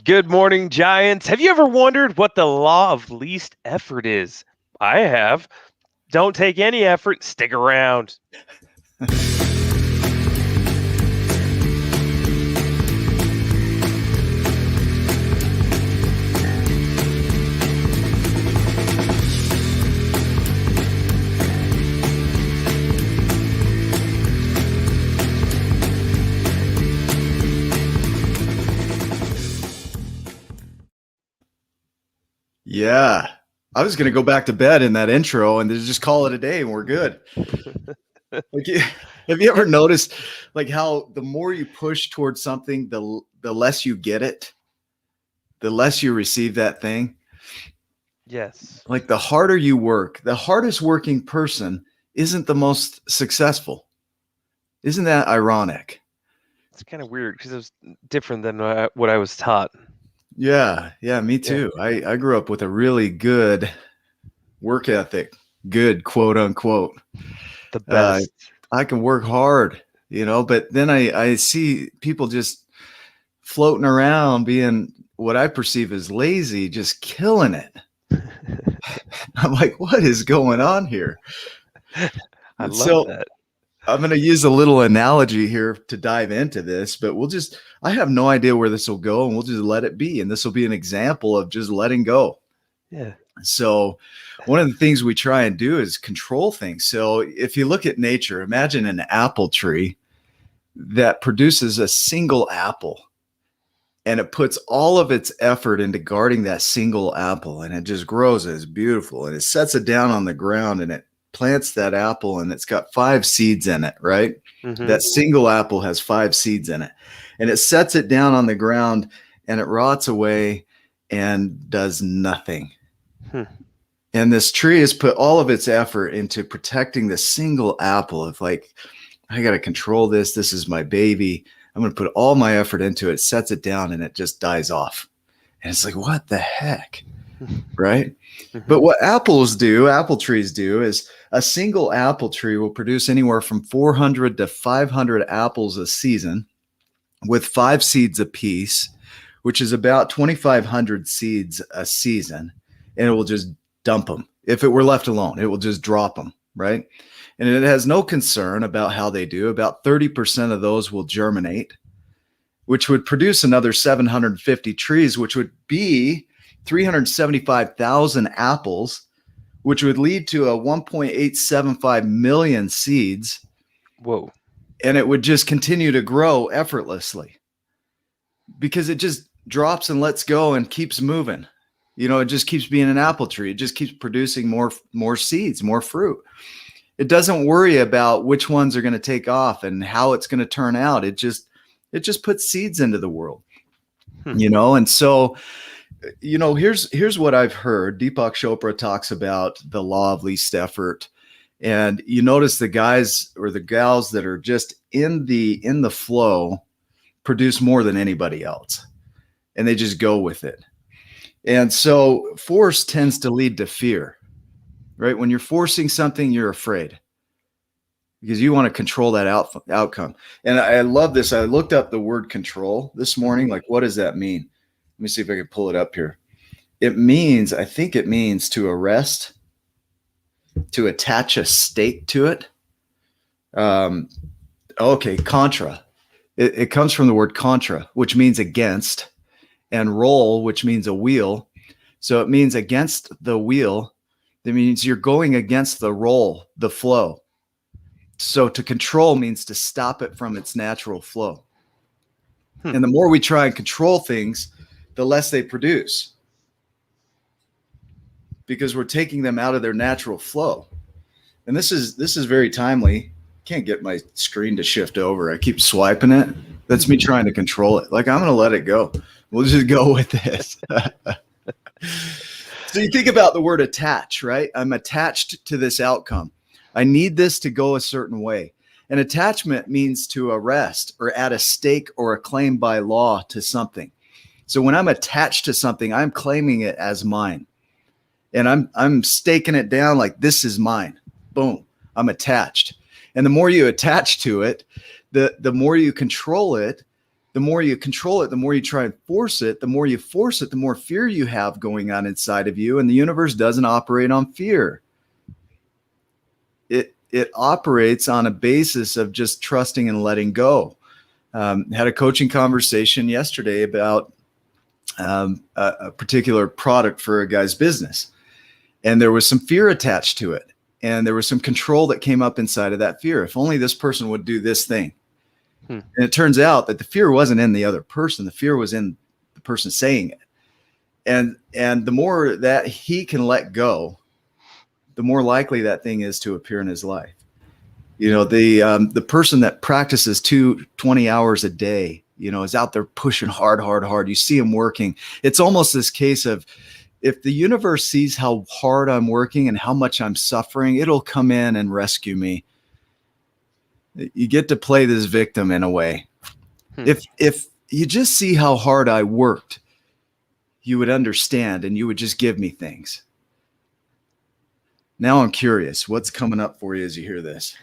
Good morning, Giants. Have you ever wondered what the law of least effort is? I have. Don't take any effort, stick around. Yeah. I was going to go back to bed in that intro and just call it a day and we're good. Have you ever noticed like how the more you push towards something, the less you get it, the less you receive that thing? Yes. Like the harder you work, the hardest working person isn't the most successful. Isn't that ironic? It's kind of weird because it was different than what I was taught. Yeah, me too. I grew up with a really good work ethic, good quote unquote. The best. I can work hard, but then I see people just floating around being what I perceive as lazy, just killing it. I'm like, what is going on here? I love So that. I'm going to use a little analogy here to dive into this, but I have no idea where this will go and we'll just let it be. And this will be an example of just letting go. Yeah. So one of the things we try and do is control things. So if you look at nature, imagine an apple tree that produces a single apple and it puts all of its effort into guarding that single apple and it just grows and it's beautiful and it sets it down on the ground and it plants that apple and it's got 5 seeds in it, right? Mm-hmm. That single apple has 5 seeds in it and it sets it down on the ground and it rots away and does nothing. And this tree has put all of its effort into protecting the single apple of like, I got to control this. This is my baby. I'm going to put all my effort into it, sets it down, and it just dies off. And it's like, what the heck? Right? But what apple trees do is a single apple tree will produce anywhere from 400 to 500 apples a season with 5 seeds apiece, which is about 2,500 seeds a season. And it will just dump them. If it were left alone, it will just drop them, right? And it has no concern about how they do. About 30% of those will germinate, which would produce another 750 trees, which would be 375,000 apples, which would lead to a 1.875 million seeds. Whoa. And it would just continue to grow effortlessly because it just drops and lets go and keeps moving. It just keeps being an apple tree. It just keeps producing more seeds, more fruit. It doesn't worry about which ones are going to take off and how it's going to turn out. It just puts seeds into the world, And so, here's what I've heard. Deepak Chopra talks about the law of least effort. And you notice the guys or the gals that are just in the flow produce more than anybody else. And they just go with it. And so force tends to lead to fear, right? When you're forcing something, you're afraid because you want to control that outcome. And I love this. I looked up the word control this morning. Like, what does that mean? Let me see if I can pull it up here. I think it means to arrest, to attach a stake to it. Okay, Contra. It comes from the word contra, which means against, and roll, which means a wheel. So it means against the wheel. That means you're going against the roll, the flow. So to control means to stop it from its natural flow. And the more we try and control things, the less they produce because we're taking them out of their natural flow. And this is very timely. Can't get my screen to shift over. I keep swiping it. That's me trying to control it. Like, I'm going to let it go. We'll just go with this. So you think about the word attach, right? I'm attached to this outcome. I need this to go a certain way. An attachment means to arrest or add a stake or a claim by law to something. So when I'm attached to something, I'm claiming it as mine. And I'm staking it down like this is mine. Boom, I'm attached. And the more you attach to it, the more you control it, The more you control it, the more you try and force it. The more you force it, the more fear you have going on inside of you. And the universe doesn't operate on fear. It operates on a basis of just trusting and letting go. Had a coaching conversation yesterday about a particular product for a guy's business. And there was some fear attached to it. And there was some control that came up inside of that fear. If only this person would do this thing. And it turns out that the fear wasn't in the other person. The fear was in the person saying it. And the more that he can let go, the more likely that thing is to appear in his life. You know, the person that practices 20 hours a day, you know, is out there pushing hard. You see him working. It's almost this case of, if the universe sees how hard I'm working and how much I'm suffering, it'll come in and rescue me. You get to play this victim in a way. If you just see how hard I worked, you would understand and you would just give me things. Now I'm curious, what's coming up for you as you hear this?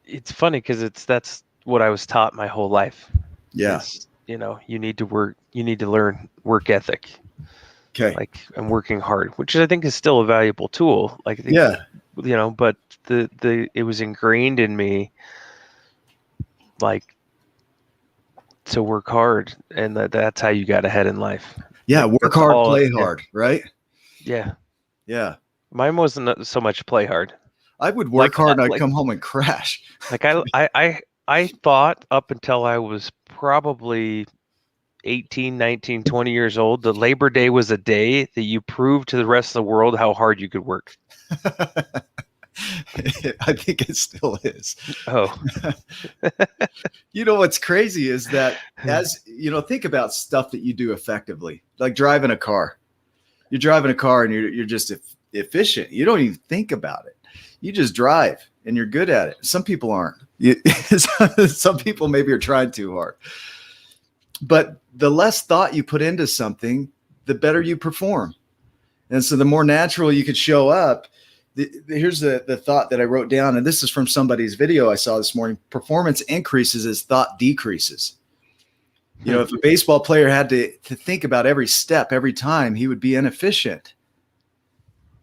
It's funny because that's what I was taught my whole life. Yeah. You know, you need to work, you need to learn work ethic. Okay. Like, and working hard, which I think is still a valuable tool. Like, yeah, you know, but it was ingrained in me, like, to work hard, and that's how you got ahead in life. Yeah. Like, work hard, play hard, right? Yeah. Yeah. Mine wasn't so much play hard. I would work hard and I'd come home and crash. Like, I thought up until I was probably 18, 19, 20 years old, the Labor Day was a day that you proved to the rest of the world how hard you could work. I think it still is. Oh. You know, what's crazy is that, as you know, think about stuff that you do effectively, like driving a car. You're driving a car and you're just efficient. You don't even think about it. You just drive and you're good at it. Some people aren't. Some people maybe are trying too hard. But the less thought you put into something, the better you perform. And so the more natural you could show up. Here's the thought that I wrote down, and this is from somebody's video I saw this morning. Performance increases as thought decreases. You know, if a baseball player had to think about every step, every time, he would be inefficient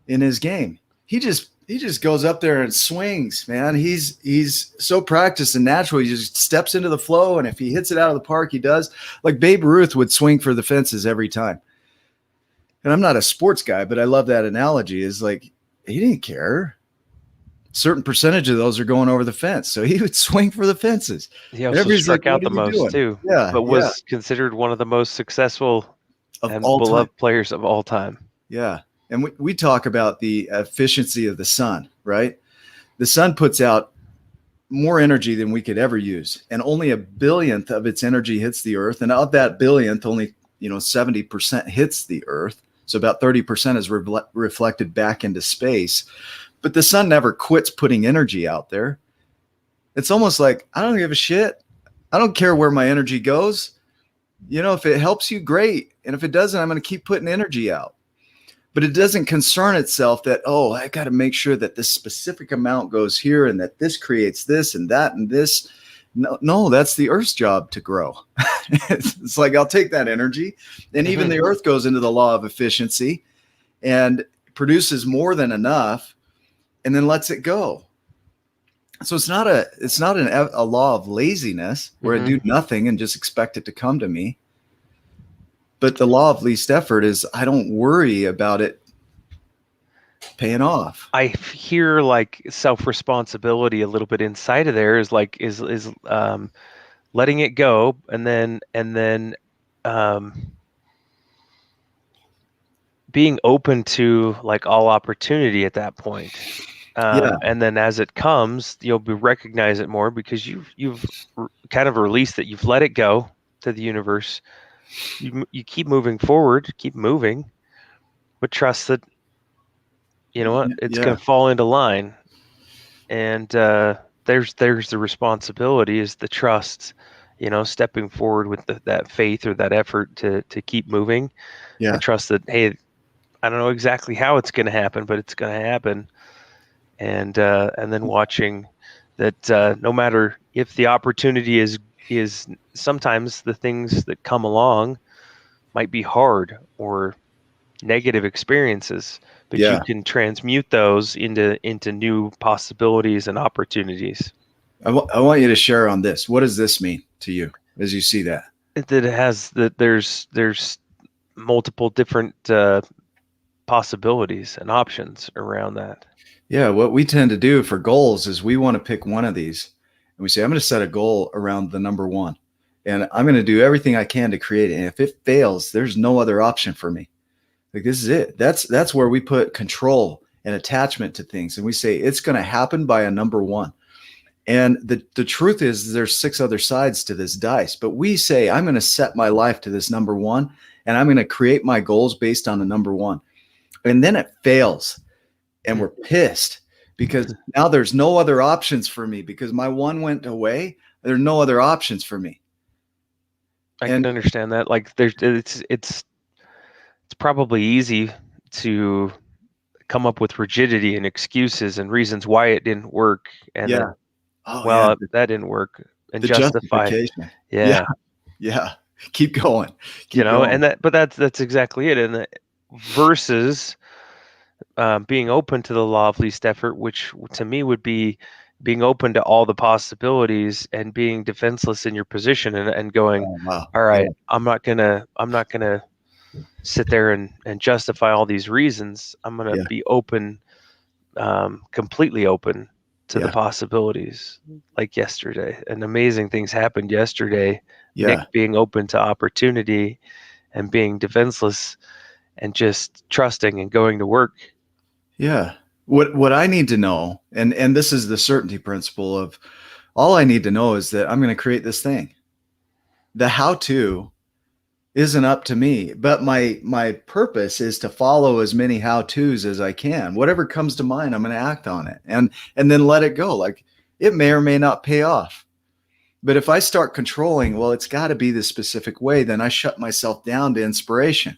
in his game. He just goes up there and swings, man. He's so practiced and natural. He just steps into the flow, and if he hits it out of the park, he does. Like Babe Ruth would swing for the fences every time. And I'm not a sports guy, but I love that analogy. Is like, he didn't care. Certain percentage of those are going over the fence, so he would swing for the fences. He also struck out the most too. Yeah, but was considered one of the most successful and beloved players of all time. Yeah. And we talk about the efficiency of the sun, right? The sun puts out more energy than we could ever use, and only a billionth of its energy hits the earth. And of that billionth, only 70% hits the earth. So about 30% is reflected back into space. But the sun never quits putting energy out there. It's almost like, I don't give a shit. I don't care where my energy goes. You know, if it helps you, great. And if it doesn't, I'm going to keep putting energy out. But it doesn't concern itself that, oh, I got to make sure that this specific amount goes here and that this creates this and that and this. No, that's the earth's job to grow. It's like, I'll take that energy. And even the earth goes into the law of efficiency and produces more than enough and then lets it go. So it's not a law of laziness where I do nothing and just expect it to come to me. But the law of least effort is, I don't worry about it paying off. I hear like self-responsibility a little bit inside of there is like is letting it go and then being open to like all opportunity at that point. And then as it comes, you'll recognize it more because you've kind of released it. You've let it go to the universe. You keep moving forward, keep moving, but trust that, you know what, it's going to fall into line. And there's the responsibility, is the trust, stepping forward with that faith or that effort to keep moving. And trust that, hey, I don't know exactly how it's going to happen, but it's going to happen. And then watching that no matter if the opportunity is sometimes the things that come along might be hard or negative experiences, but you Yeah. can transmute those into new possibilities and opportunities. I want you to share on this. What does this mean to you as you see that? That it has that there's multiple different possibilities and options around that. Yeah, what we tend to do for goals is we want to pick one of these and we say, I'm going to set a goal around the number one and I'm going to do everything I can to create it. And if it fails, there's no other option for me. Like this is it. That's where we put control and attachment to things. And we say it's going to happen by a number one. And the truth is there's 6 other sides to this dice, but we say, I'm going to set my life to this number one and I'm going to create my goals based on the number one. And then it fails and we're pissed because now there's no other options for me because my one went away. There are no other options for me. I can understand that. Like it's probably easy to come up with rigidity and excuses and reasons why it didn't work, and yeah. then Yeah. that didn't work, and The justify. justification. Yeah. Yeah. Keep going. Keep And going. that's exactly it. And versus being open to the law of least effort, which to me would be being open to all the possibilities and being defenseless in your position and going, Oh, wow. all Yeah. right, I'm not gonna sit there and justify all these reasons. I'm gonna Yeah. be open, completely open to the Yeah. possibilities. Like yesterday, and amazing things happened yesterday. Nick Yeah. being open to opportunity and being defenseless and just trusting and going to work. Yeah. What I need to know, and this is the certainty principle of all I need to know is that I'm going to create this thing. The how to isn't up to me, but my purpose is to follow as many how to's as I can. Whatever comes to mind, I'm going to act on it and then let it go. Like it may or may not pay off. But if I start controlling, well, it's got to be this specific way, then I shut myself down to inspiration.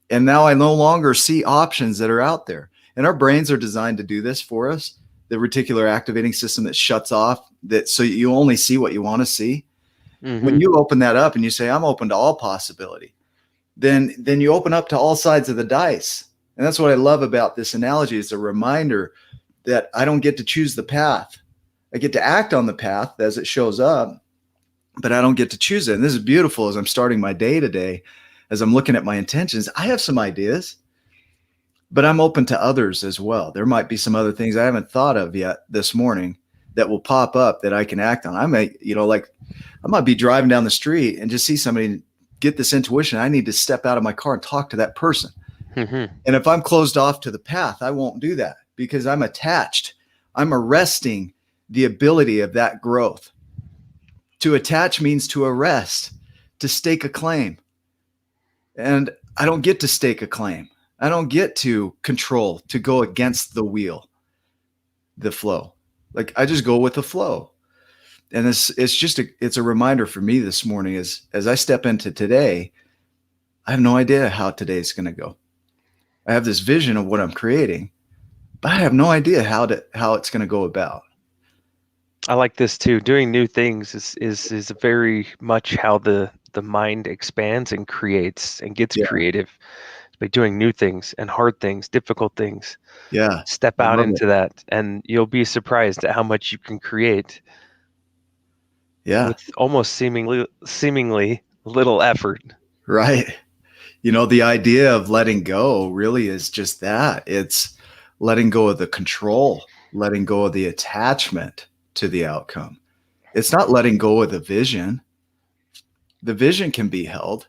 And now I no longer see options that are out there. And our brains are designed to do this for us. The reticular activating system that shuts off that so you only see what you want to see. Mm-hmm. When you open that up and you say, I'm open to all possibility, then you open up to all sides of the dice. And that's what I love about this analogy. It's a reminder that I don't get to choose the path. I get to act on the path as it shows up, but I don't get to choose it. And this is beautiful as I'm starting my day today, as I'm looking at my intentions. I have some ideas, but I'm open to others as well. There might be some other things I haven't thought of yet this morning that will pop up that I can act on. I may, like I might be driving down the street and just see somebody get this intuition. I need to step out of my car and talk to that person. Mm-hmm. And if I'm closed off to the path, I won't do that because I'm attached. I'm arresting the ability of that growth. To attach means to arrest, to stake a claim. And I don't get to stake a claim. I don't get to control, to go against the wheel, the flow. Like I just go with the flow. And it's a reminder for me this morning as I step into today, I have no idea how today's going to go. I have this vision of what I'm creating, but I have no idea how it's going to go about. I like this too. Doing new things is very much how the mind expands and creates and gets Yeah. creative by doing new things and hard things, difficult things. Yeah. Step I out love into it. that, and you'll be surprised at how much you can create Yeah. with almost seemingly little effort. Right. The idea of letting go really is just that. It's letting go of the control, letting go of the attachment to the outcome. It's not letting go of the vision. The vision can be held,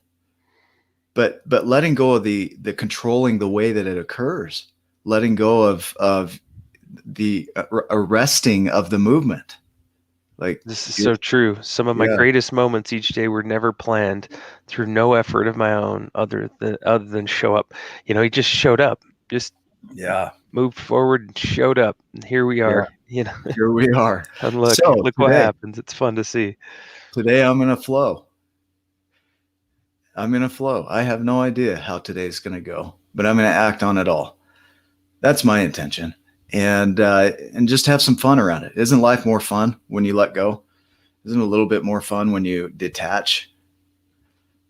but letting go of the controlling the way that it occurs, letting go of the arresting of the movement. Like This is so true. Some of my yeah, greatest moments each day were never planned through no effort of my own other than show up. He just showed up, just yeah, moved forward and showed up. And here we yeah. are, Here we are. and So look what happens. It's fun to see. today I'm in a flow. I'm in a flow. I have no idea how today's going to go, but I'm going to act on it all. That's my intention. And just have some fun around it. Isn't life more fun when you let go? Isn't it a little bit more fun when you detach?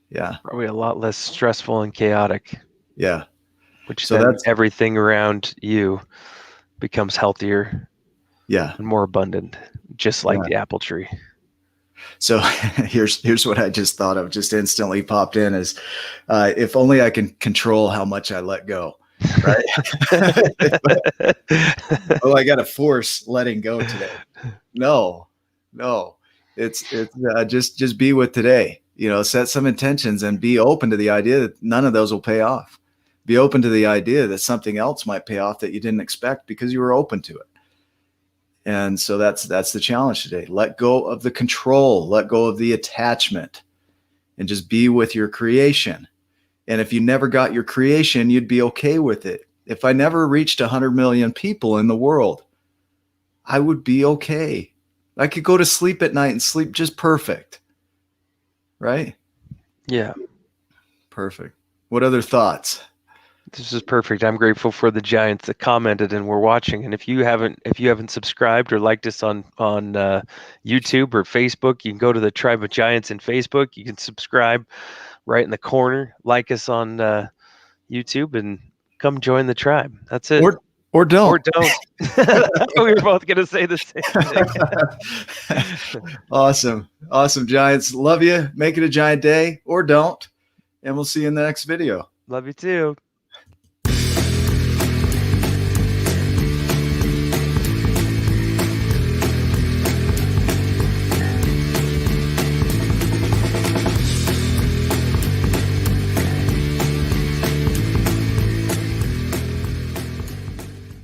Yeah. Probably a lot less stressful and chaotic, Yeah. which So then that's, everything around you becomes healthier yeah. and more abundant, just like Yeah. the apple tree. So here's what I just thought of, just instantly popped in is, if only I can control how much I let go, right? Oh, I got to force letting go today. No, no, it's just be with today. You know, set some intentions and be open to the idea that none of those will pay off. Be open to the idea that something else might pay off that you didn't expect because you were open to it. And so that's the challenge today. Let go of the control, let go of the attachment, and just be with your creation. And if you never got your creation, you'd be okay with it. If I never reached 100 million people in the world, I would be okay. I could go to sleep at night and sleep just perfect. Right? Yeah. Perfect. What other thoughts? This is perfect. I'm grateful for the giants that commented and were watching. And if you haven't subscribed or liked us on YouTube or Facebook, you can go to the Tribe of Giants in Facebook. You can subscribe right in the corner. Like us on YouTube and come join the tribe. That's it. Or don't. Or don't. We were both going to say the same thing. Awesome. Awesome, Giants. Love you. Make it a giant day or don't. And we'll see you in the next video. Love you too.